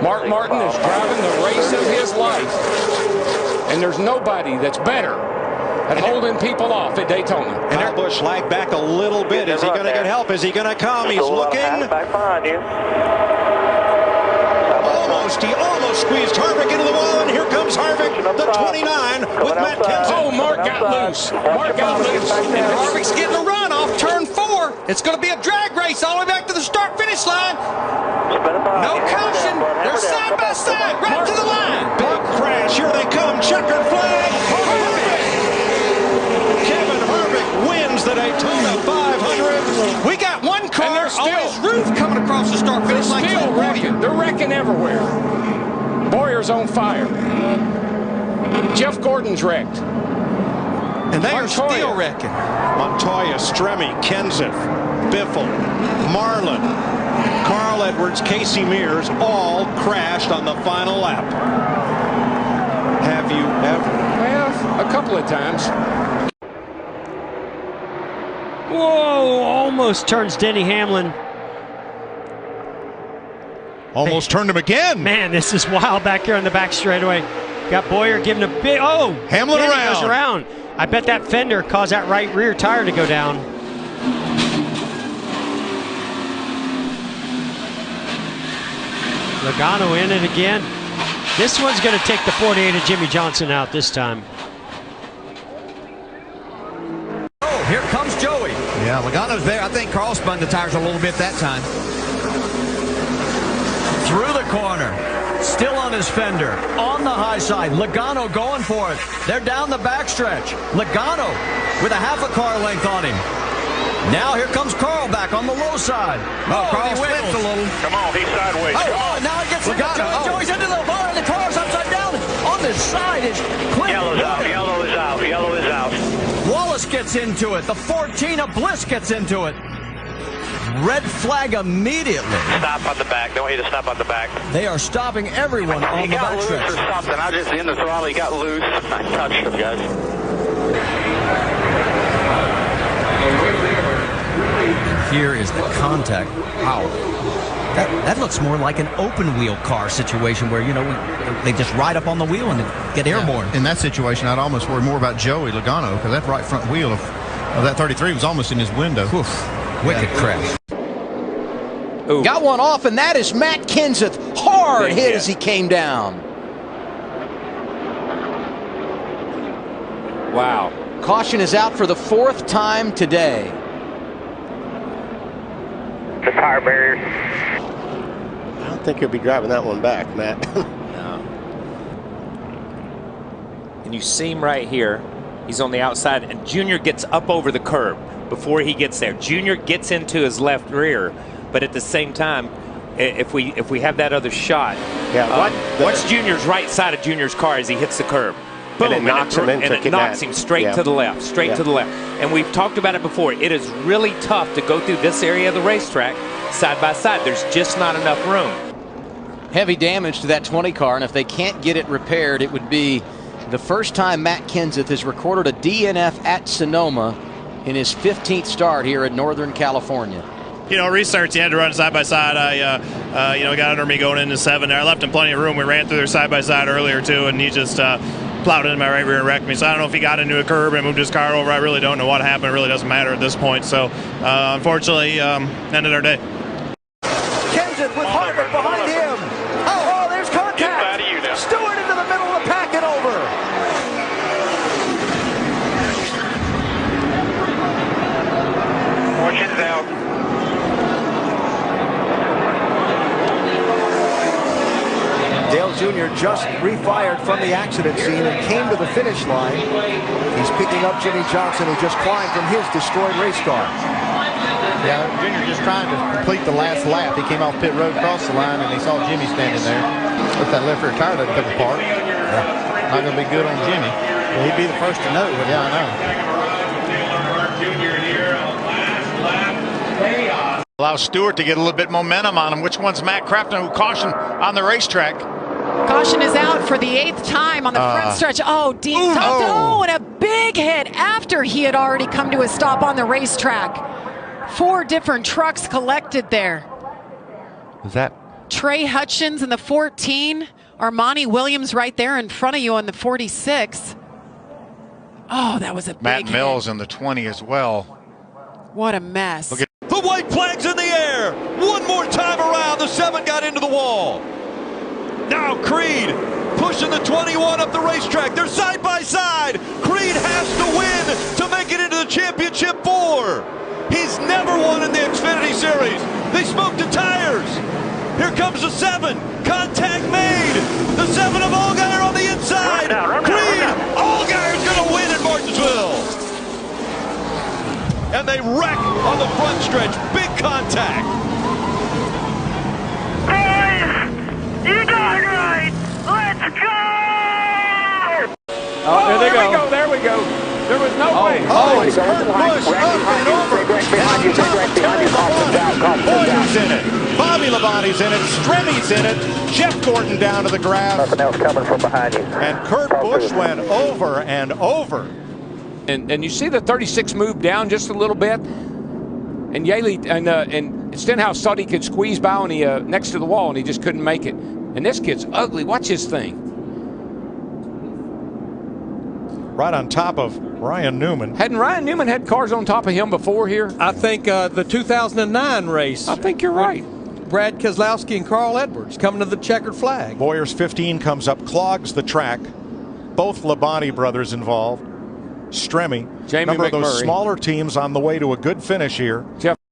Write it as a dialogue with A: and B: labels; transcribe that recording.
A: Mark Martin is driving the race of his life, and there's nobody that's better at holding people off at Daytona.
B: And Kyle Busch lagged back a little bit. Is he going to get help? Is he going to come? He's looking. He almost squeezed Harvick into the wall, and here comes Harvick, the 29, with Matt Kenseth.
A: Oh, Mark got loose. Mark got loose.
C: And Harvick's getting a run off turn 4. It's going to be a drag race all the way back to the start-finish line. No caution. They're side by side, right to the line.
B: Big crash. Here they come. Checkered flag. Harvick. Kevin Harvick wins the Daytona 500.
C: We got one car on his roof coming across the start-finish line.
A: Still wrecking. They're wrecking everywhere. Boyer's on fire. Jeff Gordon's wrecked.
C: And they are still wrecking.
B: Montoya, Stremme, Kenseth, Biffle, Marlin, Carl Edwards, Casey Mears all crashed on the final lap. Have you ever?
A: Well, a couple of times.
D: Whoa, almost turns Denny Hamlin.
E: Almost turned him again.
D: Man, this is wild back here on the back straightaway. Got Bowyer giving a big, oh!
E: Hamlin
D: goes around. I bet that fender caused that right rear tire to go down. Logano in it again. This one's going to take the 48 of Jimmy Johnson out this time.
C: Oh, here comes Joey.
F: Yeah, Logano's there. I think Carl spun the tires a little bit that time.
C: Through the corner. Still on his fender. On the high side. Logano going for it. They're down the backstretch. Logano with a half a car length on him. Now here comes Carl back on the low side.
F: Oh, Carl slips a little.
G: Come on, he's sideways.
C: Oh, now he gets Logano. Joey's into the bar and the car's upside down. On this side is Clint.
G: Yellow's out, yellow is out, yellow is out.
C: Wallace gets into it. The 14 of Bliss gets into it. Red flag immediately.
G: Stop on the back. Don't hit a stop on the back.
C: They are stopping everyone on the backstretch.
G: He got loose or something. I just in the throttle. He got loose. I touched him, guys.
C: Here is the contact. Wow. That looks more like an open wheel car situation where, you know, they just ride up on the wheel and get airborne.
E: In that situation, I'd almost worry more about Joey Logano because that right front wheel of that 33 was almost in his window.
C: Oof. Wicked crash.
H: Ooh. Got one off, and that is Matt Kenseth. Hard hit as he came down.
A: Wow.
H: Caution is out for the 4th time today.
G: The tire barrier.
I: I don't think he'll be driving that one back, Matt.
J: No. And you see him right here. He's on the outside, and Junior gets up over the curb before he gets there. Junior gets into his left rear, but at the same time, if we have that other shot, what's Junior's right side of Junior's car as he hits the curb? Boom,
I: and it knocks him into
J: it knocks him straight to the left, to the left. And we've talked about it before. It is really tough to go through this area of the racetrack side by side. There's just not enough room.
H: Heavy damage to that 20 car, and if they can't get it repaired, it would be the first time Matt Kenseth has recorded a DNF at Sonoma in his 15th start here in Northern California.
K: You know, restarts, you had to run side by side. I got under me going into 7 there. I left him plenty of room. We ran through their side by side earlier too, and he just plowed into my right rear and wrecked me. So I don't know if he got into a curb and moved his car over. I really don't know what happened. It really doesn't matter at this point. So unfortunately, ended our day.
C: Kenseth with Harvick behind him. Oh, there's contact. Stewart into the middle of the pack and over.
G: Fortune's out.
L: Dale Jr. just refired from the accident scene and came to the finish line. He's picking up Jimmy Johnson, who just climbed from his destroyed race car.
E: Yeah, Junior just trying to complete the last lap. He came off pit road, crossed the line, and he saw Jimmy standing there. If that left rear tire doesn't come apart, not going to be good on Jimmy.
L: Well, he'd be the first to know.
E: Yeah, I know. Allow Stewart to get a little bit momentum on him. Which one's Matt Crafton, who cautioned on the racetrack?
M: Caution is out for the 8th time on the front stretch. Oh, Dean Thompson. Oh, and a big hit after he had already come to a stop on the racetrack. 4 different trucks collected there.
E: Was that
M: Trey Hutchins in the 14. Armani Williams right there in front of you on the 46. Oh, that was a big
N: Matt Mills
M: hit.
N: in the 20 as well.
M: What a mess.
C: The white flag's in the air. One more time around. The 7 got into the wall. Now Creed pushing the 21 up the racetrack. They're side by side. Creed has to win to make it into the championship 4. He's never won in the Xfinity Series. They smoked the tires. Here comes the 7. Contact made. The 7 of Allgaier on the inside. Creed. Allgaier's going to win in Martinsville. And they wreck on the front stretch. Big contact.
O: Boys, you got it right. Let's go.
A: Oh, there they go. There we go. There was no way.
B: It's Kurt Busch up and over. And on top of Terry Labonte. Boyer's in it. Bobby Labonte's in it. Stremmy's in it. Jeff Gordon down to the grass.
G: Nothing else coming from behind you.
B: And Kurt Busch went over and over.
A: And you see the 36 move down just a little bit. And Yaley and Stenhouse thought he could squeeze by on the, next to the wall, and he just couldn't make it. And this kid's ugly. Watch his thing.
B: Right on top of Ryan Newman.
A: Hadn't Ryan Newman had cars on top of him before here?
C: I think the 2009 race.
A: I think you're right.
C: Brad Keselowski and Carl Edwards coming to the checkered flag.
B: Boyer's 15 comes up, clogs the track. Both Labonte brothers involved. Stremme.
A: Jamie
B: Number of those
A: McMurray.
B: smaller teams on the way to a good finish here.
A: Jeff